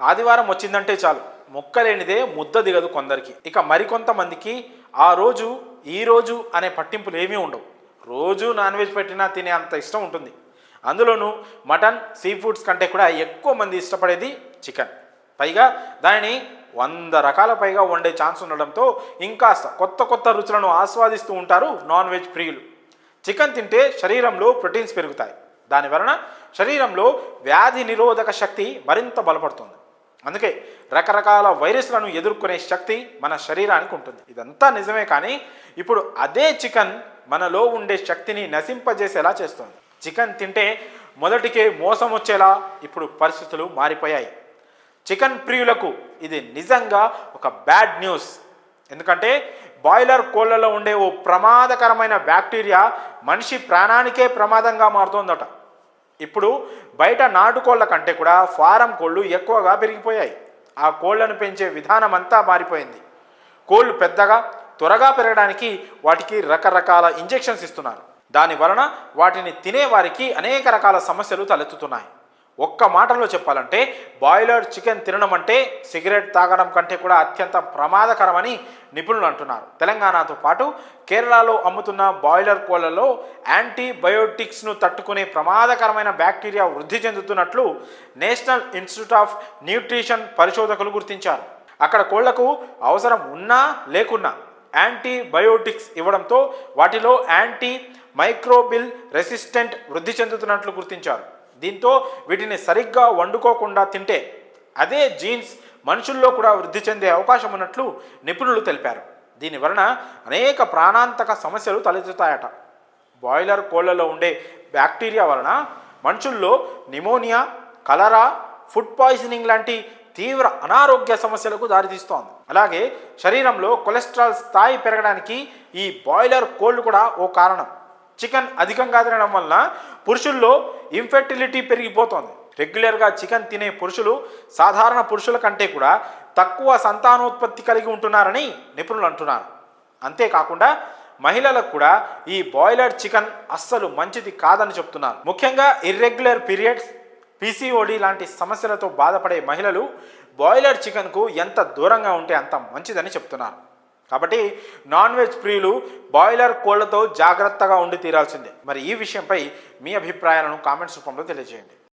ఆదివారం వచ్చిందంటే చాలు ముక్కలేనిదే ముద్ద దిగదు కొందరికి. ఇక మరికొంతమందికి ఆ రోజు ఈ రోజు అనే పట్టింపులు ఏమీ ఉండవు. రోజు నాన్ వెజ్ పెట్టినా తినే అంత ఇష్టం ఉంటుంది. అందులోనూ మటన్, సీ ఫుడ్స్ కంటే కూడా ఎక్కువ మంది ఇష్టపడేది చికెన్. పైగా దానిని 100 రకాల పైగా వండే ఛాన్స్ ఉండడంతో ఇంకాస్త కొత్త కొత్త రుచులను ఆస్వాదిస్తూ ఉంటారు నాన్ వెజ్ ప్రియులు. చికెన్ తింటే శరీరంలో ప్రోటీన్స్ పెరుగుతాయి. దాని వలన శరీరంలో వ్యాధి నిరోధక శక్తి మరింత బలపడుతుంది. అందుకే రకరకాల వైరస్లను ఎదుర్కొనే శక్తి మన శరీరానికి ఉంటుంది. ఇదంతా నిజమే, కానీ ఇప్పుడు అదే చికెన్ మనలో ఉండే శక్తిని నశింపజేసేలా చేస్తుంది. చికెన్ తింటే మొదటికే మోసం వచ్చేలా ఇప్పుడు పరిస్థితులు మారిపోయాయి. చికెన్ ప్రియులకు ఇది నిజంగా ఒక బ్యాడ్ న్యూస్. ఎందుకంటే బాయిలర్ కోళ్లలో ఉండే ఓ ప్రమాదకరమైన బ్యాక్టీరియా మనిషి ప్రాణానికే ప్రమాదంగా మారుతోందట. ఇప్పుడు బయట నాటుకోళ్ల కంటే కూడా ఫారం కోళ్ళు ఎక్కువగా పెరిగిపోయాయి. ఆ కోళ్లను పెంచే విధానం అంతా మారిపోయింది. కోళ్ళు పెద్దగా త్వరగా పెరగడానికి వాటికి రకరకాల ఇంజెక్షన్స్ ఇస్తున్నారు. దాని వలన వాటిని తినేవారికి అనేక రకాల సమస్యలు తలెత్తుతున్నాయి. ఒక్క మాటలో చెప్పాలంటే బాయిలర్ చికెన్ తినడం అంటే సిగరెట్ తాగడం కంటే కూడా అత్యంత ప్రమాదకరమని నిపుణులు అంటున్నారు. తెలంగాణతో పాటు కేరళలో అమ్ముతున్న బాయిలర్ కోళ్లలో యాంటీబయోటిక్స్ను తట్టుకునే ప్రమాదకరమైన బ్యాక్టీరియా వృద్ధి చెందుతున్నట్లు నేషనల్ ఇన్స్టిట్యూట్ ఆఫ్ న్యూట్రిషన్ పరిశోధకులు గుర్తించారు. అక్కడ కోళ్లకు అవసరం ఉన్నా లేకున్నా యాంటీబయోటిక్స్ ఇవ్వడంతో వాటిలో యాంటీ మైక్రోబిల్ రెసిస్టెంట్ వృద్ధి చెందుతున్నట్లు గుర్తించారు. దీంతో వీటిని సరిగ్గా వండుకోకుండా తింటే అదే జీన్స్ మనుషుల్లో కూడా వృద్ధి చెందే అవకాశం ఉన్నట్లు నిపుణులు తెలిపారు. దీని వలన అనేక ప్రాణాంతక సమస్యలు తలెత్తుతాయట. బాయిలర్ కోళ్లలో ఉండే బ్యాక్టీరియా వలన మనుషుల్లో నిమోనియా, కలరా, ఫుడ్ పాయిజనింగ్ లాంటి తీవ్ర అనారోగ్య సమస్యలకు దారితీస్తోంది. అలాగే శరీరంలో కొలెస్ట్రాల్ స్థాయి పెరగడానికి ఈ బాయిలర్ కోళ్లు కూడా ఓ కారణం. చికెన్ అధికంగా తినడం వలన పురుషుల్లో ఇన్ఫెర్టిలిటీ పెరిగిపోతుంది. రెగ్యులర్గా చికెన్ తినే పురుషులు సాధారణ పురుషుల కంటే కూడా తక్కువ సంతానోత్పత్తి కలిగి ఉంటున్నారని నిపుణులు అంటున్నారు. అంతేకాకుండా మహిళలకు కూడా ఈ బాయిలర్ చికెన్ అస్సలు మంచిది కాదని చెప్తున్నారు. ముఖ్యంగా ఇర్రెగ్యులర్ పీరియడ్స్, పీసీఓడి లాంటి సమస్యలతో బాధపడే మహిళలు బాయిలర్ చికెన్కు ఎంత దూరంగా ఉంటే అంత మంచిదని చెప్తున్నారు. కాబట్టి నాన్ వెజ్ ప్రియులు బాయిలర్ కోళ్లతో జాగ్రత్తగా ఉండి తీరాల్సిందే. మరి ఈ విషయంపై మీ అభిప్రాయాలను కామెంట్స్ రూపంలో తెలియజేయండి.